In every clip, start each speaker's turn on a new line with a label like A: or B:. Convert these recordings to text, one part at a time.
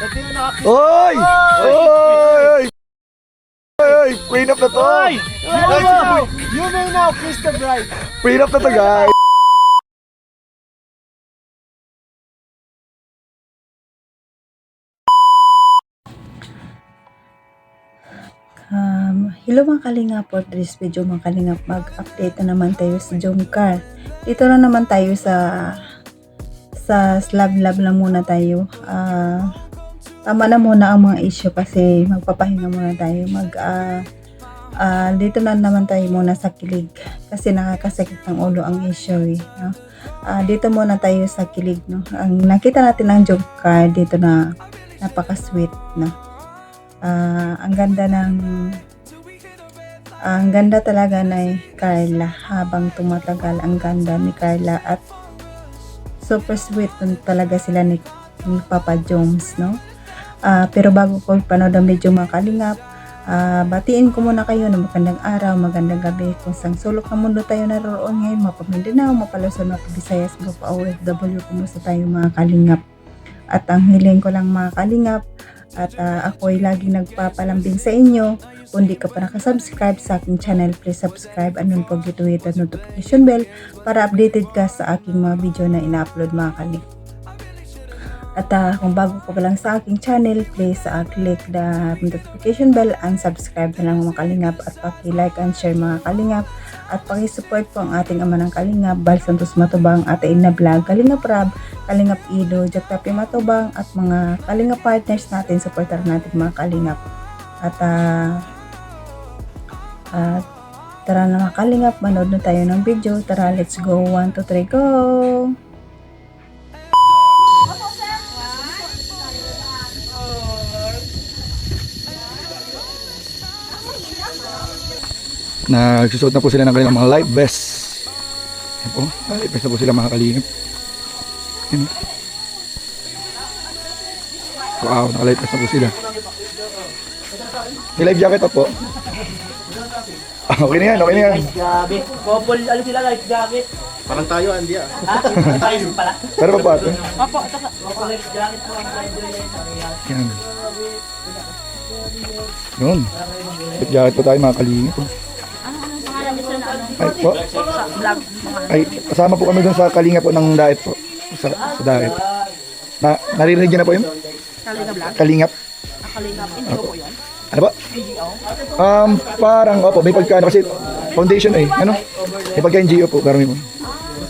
A: Oy! Oy! Oy! Prenup na to!
B: Oy! You may now kiss the bride.
A: Prenup na to, guys!
C: Hello mga kalingap, for this video mga kalingap, mag-update na naman tayo sa Jomcar. Dito na naman tayo sa slab lang muna tayo. Tama na muna ang mga issue kasi magpapahinga muna tayo. Dito na naman tayo muna sa kilig kasi nakakasakit ng ulo ang issue no? Dito muna tayo sa kilig, no? Ang nakita natin ng Jomcar dito na napaka-sweet, no? Ang ganda talaga ni Carla habang tumatagal. Ang ganda ni Carla at super sweet talaga sila ni Papa Jones, no? Pero bago ko panood ang video mga kalingap, batiin ko muna kayo ng magandang araw, magandang gabi kung sang sulok ng mundo tayo naroon ngayon, mapa Mindanao, mapa Luzon, mapa Visayas, mapa OFW, kumusta tayo mga kalingap? At ang hiling ko lang mga kalingap, at ako ay laging nagpapalambing sa inyo. Kung di ka pa nakasubscribe sa aking channel, please subscribe and don't forget to hit the notification bell para updated ka sa aking mga video na ina-upload mga kalingap. At kung bago ka pa lang sa aking channel, please click the notification bell and subscribe na lang mga kalingap at paki-like and share mga kalingap at paki-support po ang ating ama ng kalingap, Bal Santos Matubang, Ate Ina Vlog, Kalingap Rab, Kalingap Ido, Jackapi Matubang at mga kalingap partners natin, supporter natin mga kalingap. At tara na mga kalingap, manood na tayo ng video. Tara, let's go. 1, 2, 3, go!
A: Nagsusuot na po sila ng kanilang mga life vest. Ayan po, life vest na po sila mga kalingap. Ayan. Wow, naka-life vest na po sila. May life jacket na po. Okay na yan, okay na yan.
B: Grabe. Couple, ano sila, life jacket.
D: Parang tayo, Andy ah.
B: Ha? Tayo pala.
A: Pero pa po ate.
B: Opo, ito ka. Couple life jacket po ang tayo doon.
A: Yan. Yun. Life jacket po tayo mga kalingap. Ay po. Ay, kasama po kami dun sa kalinga po ng diet po. Sa diet. Naririnig niyo na po yun? Kalingap.
B: Kalingap, NGO po yun?
A: Ano ba? Parang, opo, may pagkano kasi foundation eh. Ano? May pagka-NGO po, parang mo.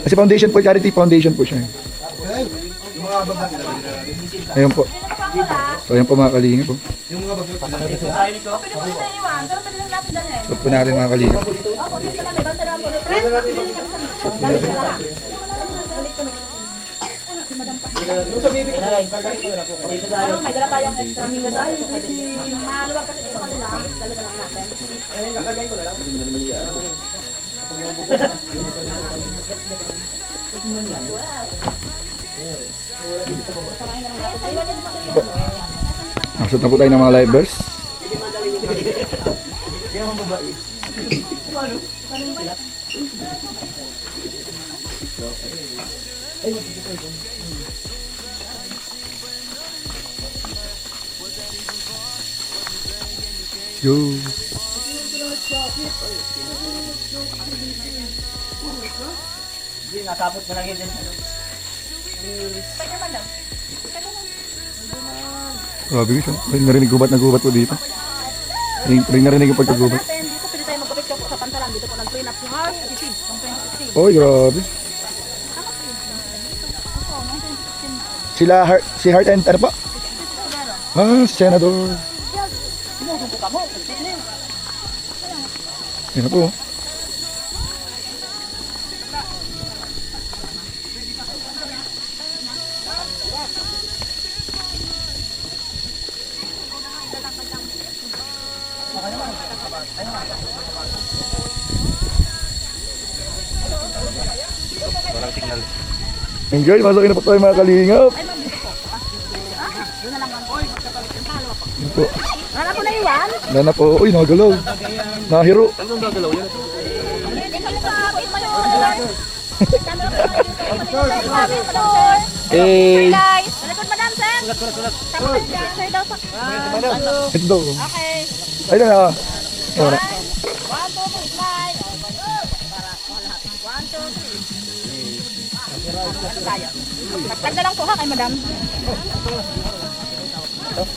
A: Kasi foundation po, charity foundation po siya. Ayun po. So, ayun po mga kalinga po. So, po natin mga kalinga. Nasot na po tayo ng mga livers. Yo.
B: Hindi, nakapot mo lang yun.
A: Grabe guys, rin narinig gubat po dito. Rin narinig yung pagkagubat.
E: Dito pwede tayo magkapit ka po sa pantalan. Dito po nag-train up yung heart, yung 2016.
A: Oy, grabe. Si Heart and ano pa? Si Senador. Yan na po.
D: Walang signal.
A: Enjoy, masukin na po tayo mga kalingap. Yan po.
E: Wala po na iwan.
A: Wala na po. Uy, nagalaw. Nahiro.
D: Anong gagalaw yan?
A: Eh,
E: Guys, malakot madam sir. Tapos sir daw sa...
A: Ito daw.
E: Okay.
A: Ayun na. Wala.
E: 1, 2, 3, slide. Para lahat. 1, 2, 3. Tayo. Magtagda lang po ha kay madam.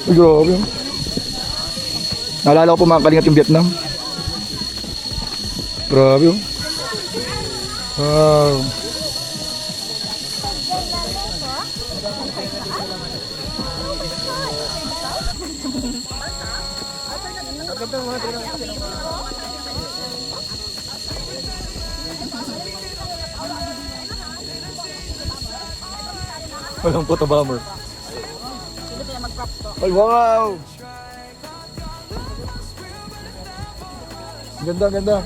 A: Ay, grabe. Naalala ko po mga kalingap yung Vietnam. Grabe. Wow. Walang photo bomber. Ay, wow! Ganda, ganda.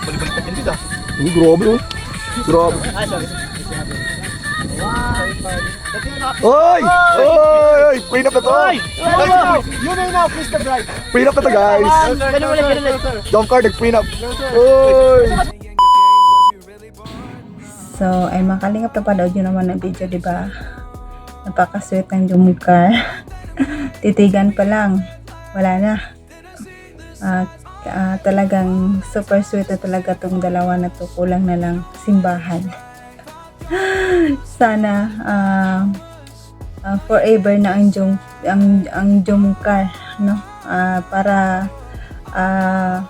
D: Balik-balik pa din dito.
A: Uy, grabe oh. Grabe. Oy! Oy! Clean up na to!
D: You may now, please the drive.
A: Clean up na to, guys!
D: Ganun ulit.
A: Jump car, nag-clean up. Oy!
C: So, ay makalingap na panood nyo naman ng video, di ba? Napaka-sweet ng Jumcar. Titigan pa lang. Wala na. Talagang super sweet na talaga tong dalawa na to. Kulang na lang simbahan. Sana forever na ang Jumcar, no? Para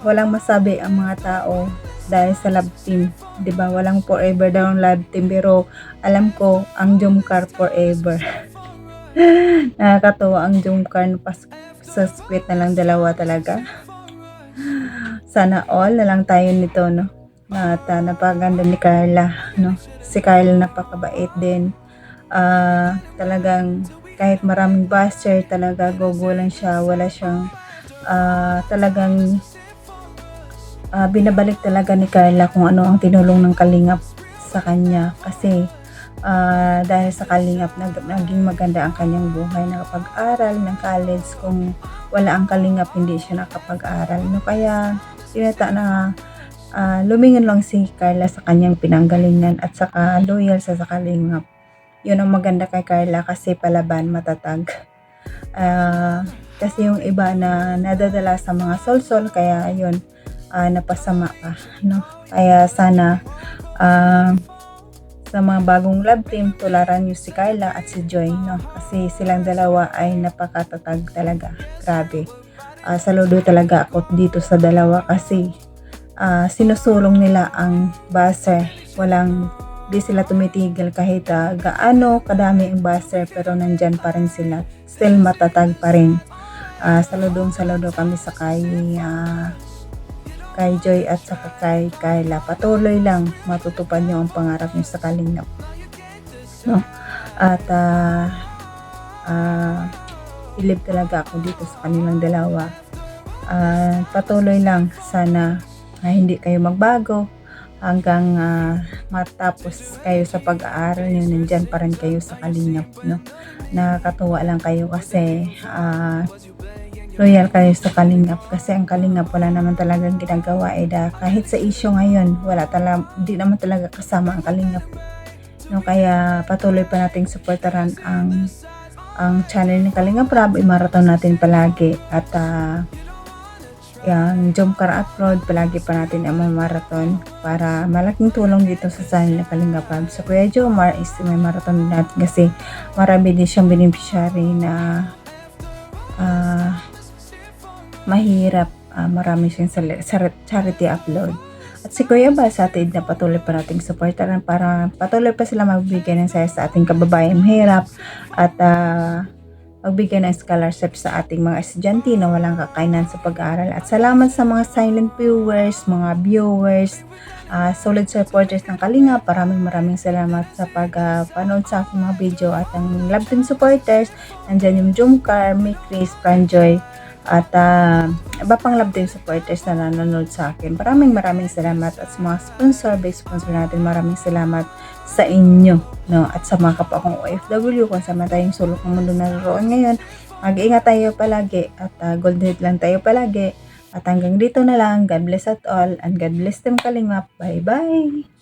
C: walang masabi ang mga tao dahil sa love team, 'di ba? Walang forever daw ang love team, pero alam ko ang Jumcar forever. Nakakatuwa ang Jumcar sa sweet na lang dalawa talaga. Sana all na lang tayo nito, no? At napaganda ni Carla, no? Si Carla napakabait din. Talagang kahit maraming basher, talaga gogo lang siya. Wala siyang talagang binabalik talaga ni Carla kung ano ang tinulong ng Kalingap sa kanya. Kasi dahil sa Kalingap naging maganda ang kanyang buhay, nakapag-aral ng college. Kung wala ang Kalingap, hindi siya nakapag-aral, no? Kaya sinata na lumingon lang si Carla sa kanyang pinanggalingan at saka loyal sa Kalingap. Yun ang maganda kay Carla, kasi palaban, matatag. Kasi yung iba na nadadala sa mga solsol, kaya yun, napasama ka, no? Kaya sana sa mga bagong love team, tularan nyo si Carla at si Joy, no? Kasi silang dalawa ay napakatatag talaga. Grabe. Saludo talaga ako dito sa dalawa, kasi sinusulong nila ang buzzer. Di sila tumitigil kahit gaano kadami ang buzzer, pero nandyan pa rin sila. Still matatag pa rin. Saludo kami sa kay Joy at saka kay Carla. Patuloy lang matutupad niyo ang pangarap niyo sa Kalingap, no? At believe talaga ako dito sa kanilang dalawa. Patuloy lang, sana hindi kayo magbago hanggang matapos kayo sa pag-aaral niyo. Nandyan pa rin kayo sa Kalingap, no? Nakakatuwa lang kayo kasi loyal kayo sa Kalingap, kasi ang Kalingap wala naman talagang ginagawa kahit sa issue ngayon, di naman talaga kasama ang Kalingap, no? Kaya patuloy pa nating suportaran ang channel ni Kalingap Rab. I-marathon natin palagi, at yung Jumcar Upload palagi pa natin ang marathon para malaking tulong dito sa channel ni Kalingap Rab. So Kuya Jomar is may marathon din natin, kasi marami din siyang beneficiary na mahirap. Marami siyang charity upload. At si Kuya Bal sa atin na patuloy pa nating supportaran para patuloy pa sila magbigay ng saya sa ating kababayan mahirap, at magbigay ng scholarship sa ating mga estudyante na walang kakainan sa pag-aaral. At salamat sa mga silent viewers, mga viewers, solid supporters ng Kalingap. Maraming salamat sa pagpanood sa aking mga video. At ang love team supporters, nandyan yung Jumcar, Chris, Franjoy, at iba pang love team supporters na nanonood sa akin. Maraming salamat. At sa mga base sponsor natin, maraming salamat sa inyo, no? At sa mga kapwa kong OFW, kung saan tayong sulok ng mundo naroon ngayon, mag-iingat tayo palagi, at golden head lang tayo palagi. At hanggang dito na lang. God bless at all, and God bless them Kalingap. Bye bye.